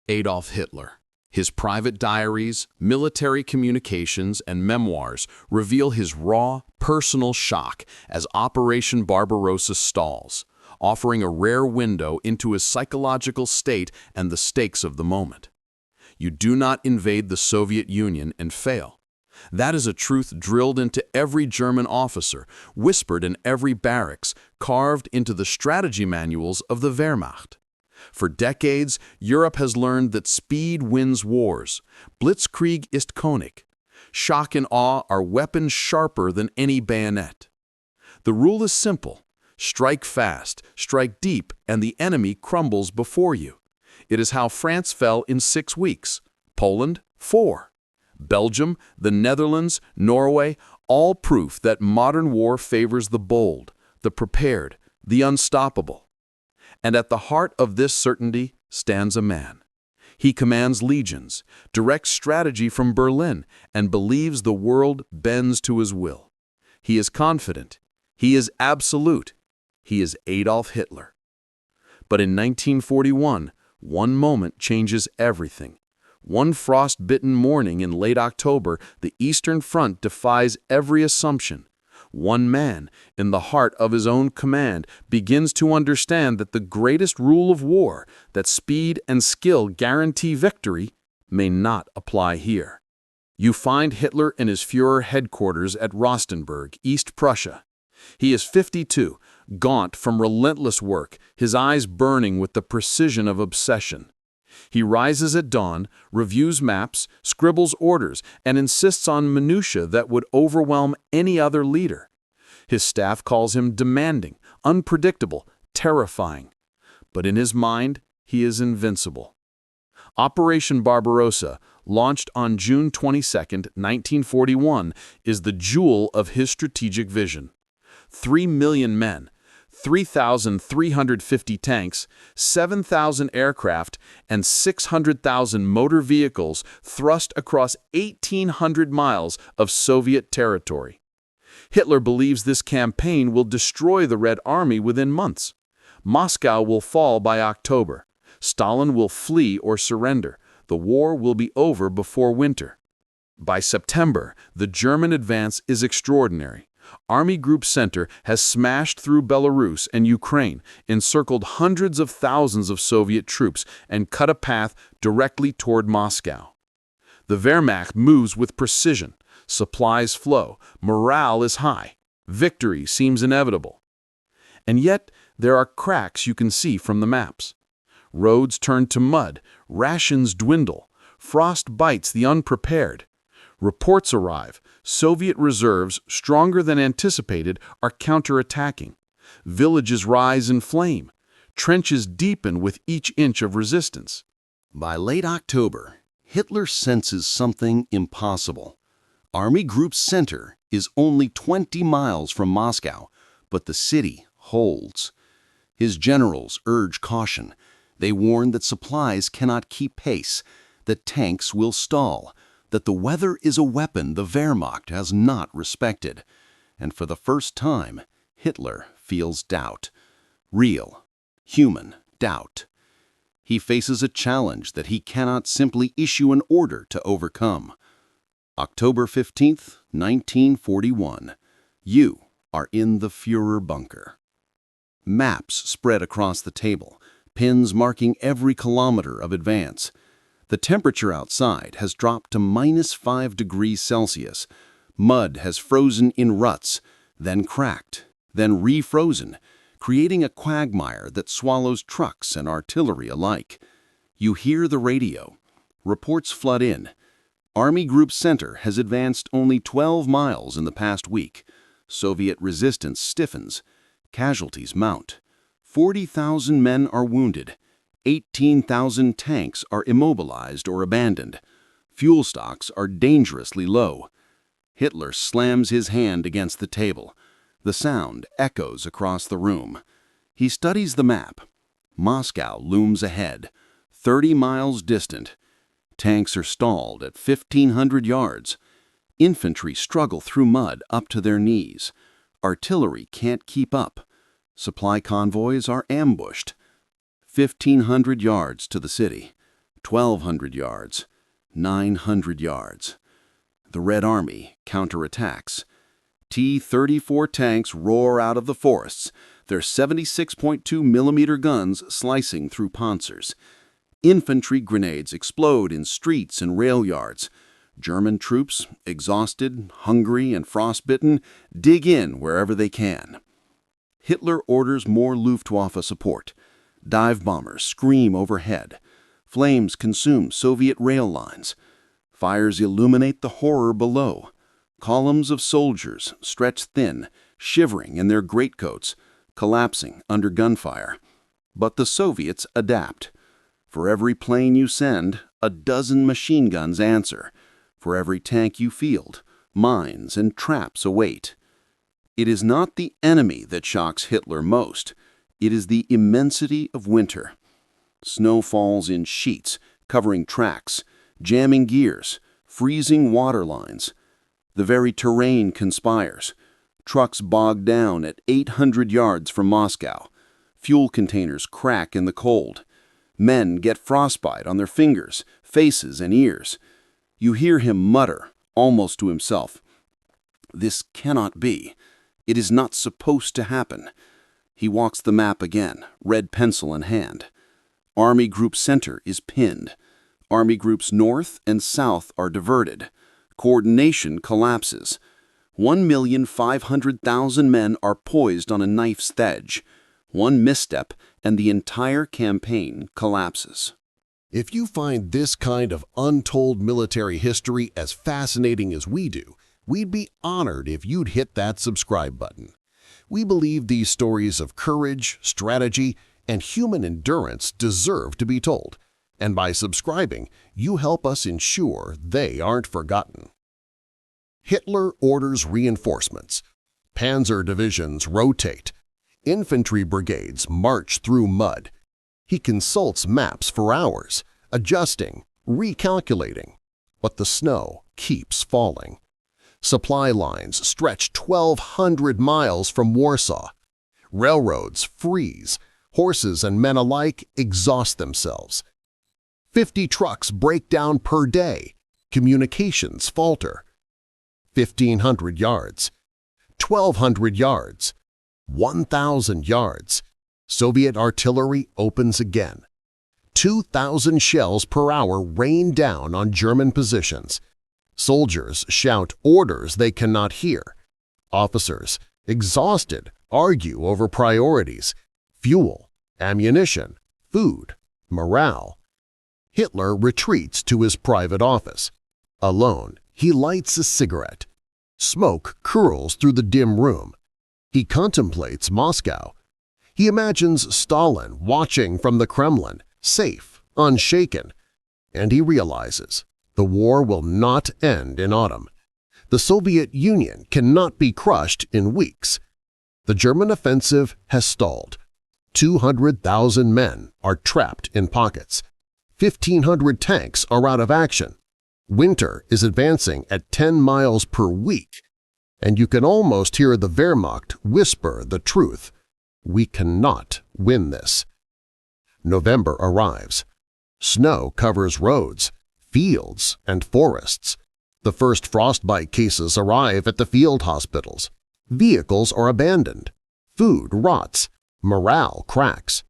Adolf Hitler. His private diaries, military communications, and memoirs reveal his raw, personal shock as Operation Barbarossa stalls, offering a rare window into his psychological state and the stakes of the moment. You do not invade the Soviet Union and fail. That is a truth drilled into every German officer, whispered in every barracks, carved into the strategy manuals of the Wehrmacht. For decades, Europe has learned that speed wins wars. Blitzkrieg ist König. Shock and awe are weapons sharper than any bayonet. The rule is simple. Strike fast, strike deep, and the enemy crumbles before you. It is how France fell in 6 weeks. Poland, 4. Belgium, the Netherlands, Norway, all proof that modern war favors the bold, the prepared, the unstoppable. And at the heart of this certainty stands a man. He commands legions, directs strategy from Berlin, and believes the world bends to his will. He is confident. He is absolute. He is Adolf Hitler. But in 1941, one moment changes everything. One frost-bitten morning in late October, the Eastern Front defies every assumption. One man, in the heart of his own command, begins to understand that the greatest rule of war, that speed and skill guarantee victory, may not apply here. You find Hitler in his Führer headquarters at Rostenburg, East Prussia. He is 52, gaunt from relentless work, his eyes burning with the precision of obsession. He rises at dawn, reviews maps, scribbles orders, and insists on minutiae that would overwhelm any other leader. His staff calls him demanding, unpredictable, terrifying. But in his mind, he is invincible. Operation Barbarossa, launched on June 22, 1941, is the jewel of his strategic vision. 3 million men, 3,350 tanks, 7,000 aircraft, and 600,000 motor vehicles thrust across 1,800 miles of Soviet territory. Hitler believes this campaign will destroy the Red Army within months. Moscow will fall by October. Stalin will flee or surrender. The war will be over before winter. By September, the German advance is extraordinary. Army Group Center has smashed through Belarus and Ukraine, encircled hundreds of thousands of Soviet troops, and cut a path directly toward Moscow. The Wehrmacht moves with precision. Supplies flow. Morale is high. Victory seems inevitable. And yet, there are cracks you can see from the maps. Roads turn to mud. Rations dwindle. Frost bites the unprepared. Reports arrive. Soviet reserves, stronger than anticipated, are counterattacking. Villages rise in flame. Trenches deepen with each inch of resistance. By late October, Hitler senses something impossible. Army Group Center is only 20 miles from Moscow, but the city holds. His generals urge caution. They warn that supplies cannot keep pace, that tanks will stall, that the weather is a weapon the Wehrmacht has not respected. And for the first time, Hitler feels doubt. Real, human doubt. He faces a challenge that he cannot simply issue an order to overcome. October 15th, 1941. You are in the Führer bunker. Maps spread across the table, pins marking every kilometer of advance. The temperature outside has dropped to -5 degrees Celsius. Mud has frozen in ruts, then cracked, then refrozen, creating a quagmire that swallows trucks and artillery alike. You hear the radio. Reports flood in. Army Group Center has advanced only 12 miles in the past week. Soviet resistance stiffens. Casualties mount. 40,000 men are wounded. 18,000 tanks are immobilized or abandoned. Fuel stocks are dangerously low. Hitler slams his hand against the table. The sound echoes across the room. He studies the map. Moscow looms ahead, 30 miles distant. Tanks are stalled at 1,500 yards. Infantry struggle through mud up to their knees. Artillery can't keep up. Supply convoys are ambushed. 1,500 yards to the city. 1,200 yards, 900 yards. The Red Army counterattacks. T-34 tanks roar out of the forests, their 76.2 millimeter guns slicing through panzers. Infantry grenades explode in streets and rail yards. German troops, exhausted, hungry, and frostbitten, dig in wherever they can. Hitler orders more Luftwaffe support. Dive bombers scream overhead. Flames consume Soviet rail lines. Fires illuminate the horror below. Columns of soldiers stretch thin, shivering in their greatcoats, collapsing under gunfire. But the Soviets adapt. For every plane you send, a dozen machine guns answer. For every tank you field, mines and traps await. It is not the enemy that shocks Hitler most. It is the immensity of winter. Snow falls in sheets, covering tracks, jamming gears, freezing water lines. The very terrain conspires. Trucks bog down at 800 yards from Moscow. Fuel containers crack in the cold. Men get frostbite on their fingers, faces, and ears. You hear him mutter, almost to himself, "This cannot be. It is not supposed to happen." He walks the map again, red pencil in hand. Army Group Center is pinned. Army Groups North and South are diverted. Coordination collapses. 1,500,000 men are poised on a knife's edge. One misstep, and the entire campaign collapses. If you find this kind of untold military history as fascinating as we do, we'd be honored if you'd hit that subscribe button. We believe these stories of courage, strategy, and human endurance deserve to be told, and by subscribing, you help us ensure they aren't forgotten. Hitler orders reinforcements. Panzer divisions rotate. Infantry brigades march through mud. He consults maps for hours, adjusting, recalculating, but the snow keeps falling. Supply lines stretch 1,200 miles from Warsaw. Railroads freeze. Horses and men alike exhaust themselves. 50 trucks break down per day. Communications falter. 1,500 yards. 1,200 yards. 1,000 yards. Soviet artillery opens again. 2,000 shells per hour rain down on German positions. Soldiers shout orders they cannot hear. Officers, exhausted, argue over priorities. Fuel, ammunition, food, morale. Hitler retreats to his private office. Alone, he lights a cigarette. Smoke curls through the dim room. He contemplates Moscow. He imagines Stalin watching from the Kremlin, safe, unshaken. And he realizes the war will not end in autumn. The Soviet Union cannot be crushed in weeks. The German offensive has stalled. 200,000 men are trapped in pockets. 1,500 tanks are out of action. Winter is advancing at 10 miles per week. And you can almost hear the Wehrmacht whisper the truth. We cannot win this. November arrives. Snow covers roads, fields, and forests. The first frostbite cases arrive at the field hospitals. Vehicles are abandoned. Food rots. Morale cracks.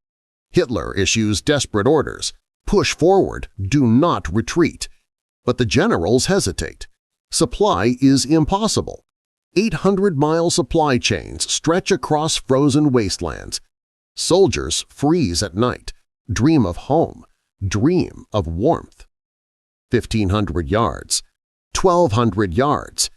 Hitler issues desperate orders. Push forward, do not retreat. But the generals hesitate. Supply is impossible. 800-mile supply chains stretch across frozen wastelands. Soldiers freeze at night, dream of home, dream of warmth. 1,500 yards, 1,200 yards,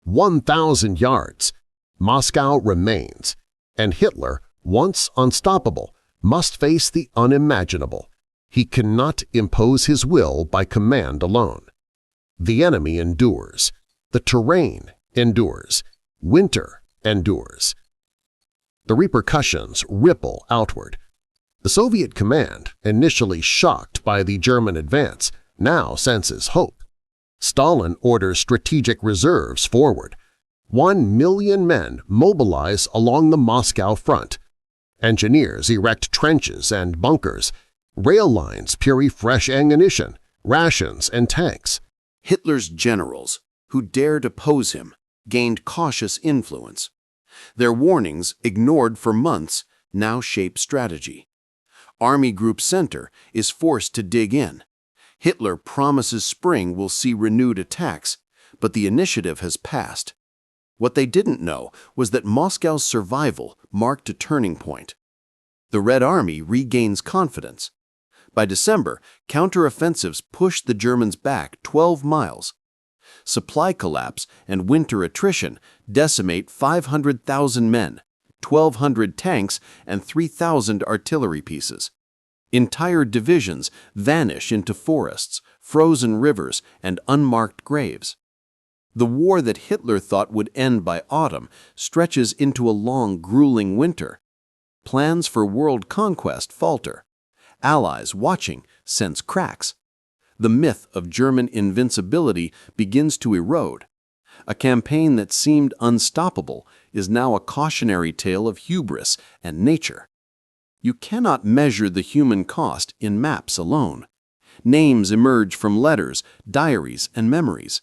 1,000 yards. Moscow remains, and Hitler, once unstoppable, must face the unimaginable. He cannot impose his will by command alone. The enemy endures. The terrain endures. Winter endures. The repercussions ripple outward. The Soviet command, initially shocked by the German advance, now senses hope. Stalin orders strategic reserves forward. 1 million men mobilize along the Moscow front. Engineers erect trenches and bunkers. Rail lines carry fresh ammunition, rations, and tanks. Hitler's generals, who dared oppose him, gained cautious influence. Their warnings, ignored for months, now shape strategy. Army Group Center is forced to dig in. Hitler promises spring will see renewed attacks, but the initiative has passed. What they didn't know was that Moscow's survival marked a turning point. The Red Army regains confidence. By December, counteroffensives push the Germans back 12 miles. Supply collapse and winter attrition decimate 500,000 men, 1,200 tanks, and 3,000 artillery pieces. Entire divisions vanish into forests, frozen rivers, and unmarked graves. The war that Hitler thought would end by autumn stretches into a long, grueling winter. Plans for world conquest falter. Allies watching sense cracks. The myth of German invincibility begins to erode. A campaign that seemed unstoppable is now a cautionary tale of hubris and nature. You cannot measure the human cost in maps alone. Names emerge from letters, diaries, and memories.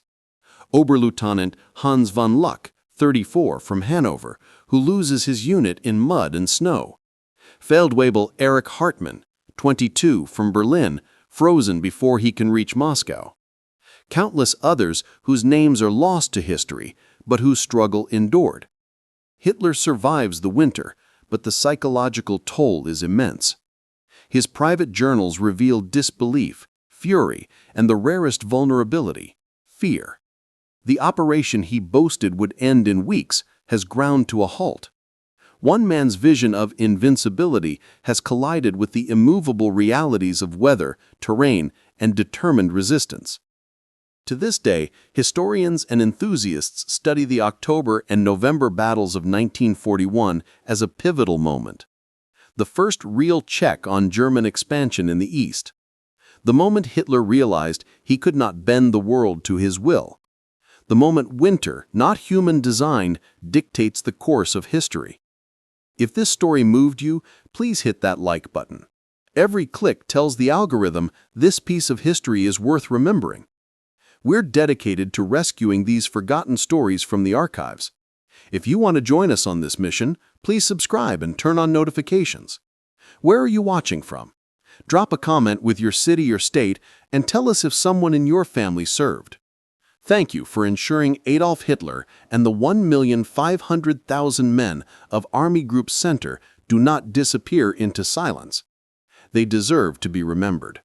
Oberleutnant Hans von Luck, 34, from Hanover, who loses his unit in mud and snow. Feldwebel Erich Hartmann, 22, from Berlin, frozen before he can reach Moscow. Countless others whose names are lost to history, but whose struggle endured. Hitler survives the winter, but the psychological toll is immense. His private journals reveal disbelief, fury, and the rarest vulnerability, fear. The operation he boasted would end in weeks has ground to a halt. One man's vision of invincibility has collided with the immovable realities of weather, terrain, and determined resistance. To this day, historians and enthusiasts study the October and November battles of 1941 as a pivotal moment. The first real check on German expansion in the East. The moment Hitler realized he could not bend the world to his will. The moment winter, not human designed, dictates the course of history. If this story moved you, please hit that like button. Every click tells the algorithm this piece of history is worth remembering. We're dedicated to rescuing these forgotten stories from the archives. If you want to join us on this mission, please subscribe and turn on notifications. Where are you watching from? Drop a comment with your city or state and tell us if someone in your family served. Thank you for ensuring Adolf Hitler and the 1,500,000 men of Army Group Center do not disappear into silence. They deserve to be remembered.